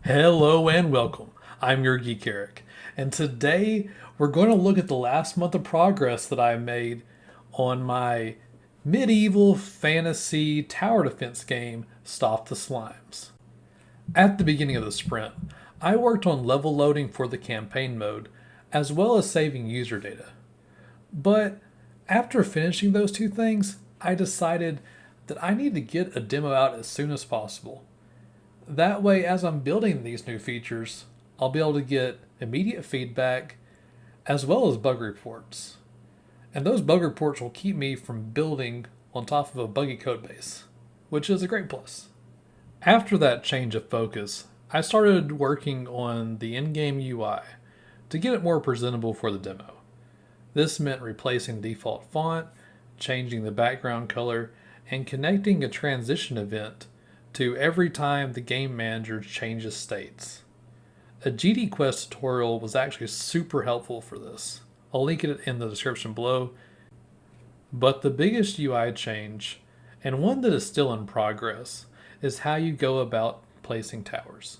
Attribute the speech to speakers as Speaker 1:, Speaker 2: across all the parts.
Speaker 1: Hello and welcome. I'm your Geek Eric, and today we're going to look at the last month of progress that I made on my medieval fantasy tower defense game, Stop the Slimes. At the beginning of the sprint, I worked on level loading for the campaign mode, as well as saving user data. But after finishing those two things, I decided that I need to get a demo out as soon as possible. That way, as I'm building these new features, I'll be able to get immediate feedback as well as bug reports. And those bug reports will keep me from building on top of a buggy code base, which is a great plus. After that change of focus, I started working on the in-game UI to get it more presentable for the demo. This meant replacing the default font, changing the background color, and connecting a transition event to every time the game manager changes states. A GD Quest tutorial was actually super helpful for this. I'll link it in the description below. But the biggest UI change, and one that is still in progress, is how you go about placing towers.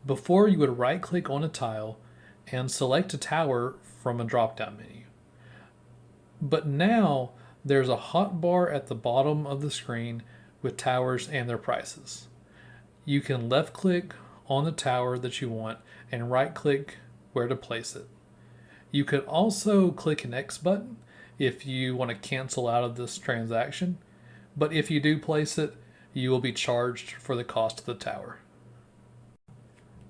Speaker 1: Before, you would right click on a tile and select a tower from a drop down menu. But now there's a hotbar at the bottom of the screen with towers and their prices. You can left click on the tower that you want and right click where to place it. You could also click an X button if you want to cancel out of this transaction, but if you do place it, you will be charged for the cost of the tower.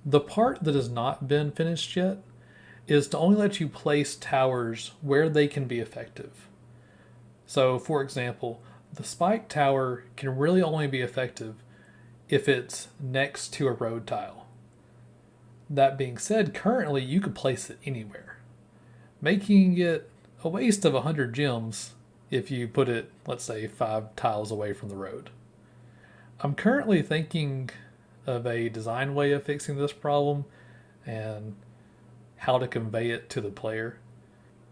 Speaker 1: The part that has not been finished yet is to only let you place towers where they can be effective. So, for example, the spike tower can really only be effective if it's next to a road tile. That being said, currently you could place it anywhere, making it a waste of 100 gems if you put it, let's say, 5 tiles away from the road. I'm currently thinking of a design way of fixing this problem and how to convey it to the player.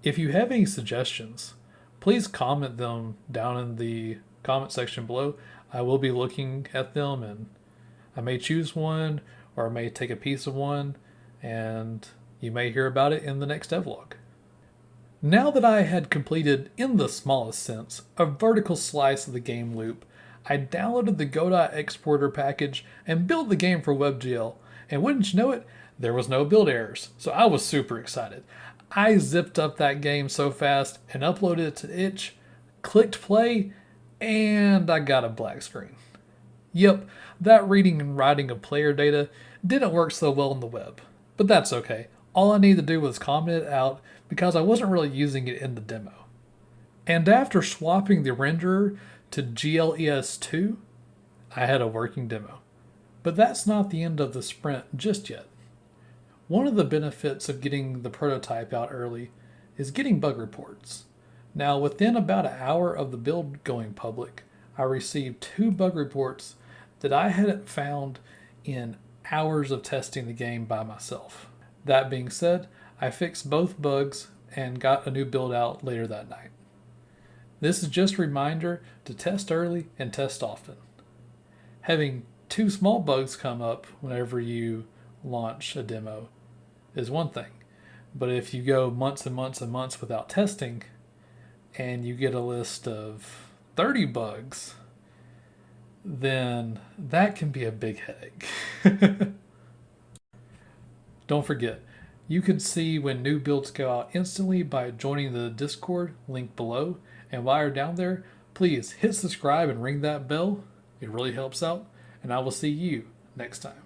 Speaker 1: If you have any suggestions, please comment them down in the comment section below. I will be looking at them and I may choose one or I may take a piece of one and you may hear about it in the next devlog. Now that I had completed, in the smallest sense, a vertical slice of the game loop, I downloaded the Godot exporter package and built the game for WebGL. And wouldn't you know it, there was no build errors, so I was super excited. I zipped up that game so fast and uploaded it to itch, clicked play, and I got a black screen. Yep, that reading and writing of player data didn't work so well on the web, but that's okay. All I needed to do was comment it out because I wasn't really using it in the demo. And after swapping the renderer to GLES2, I had a working demo. But that's not the end of the sprint just yet. One of the benefits of getting the prototype out early is getting bug reports. Now, within about an hour of the build going public, I received 2 bug reports that I hadn't found in hours of testing the game by myself. That being said, I fixed both bugs and got a new build out later that night. This is just a reminder to test early and test often. Having 2 small bugs come up whenever you launch a demo is one thing, but if you go months and months and months without testing and you get a list of 30 bugs, then that can be a big headache. Don't forget, you can see when new builds go out instantly by joining the Discord link below, and while you're down there, please hit subscribe and ring that bell. It really helps out, and I will see you next time.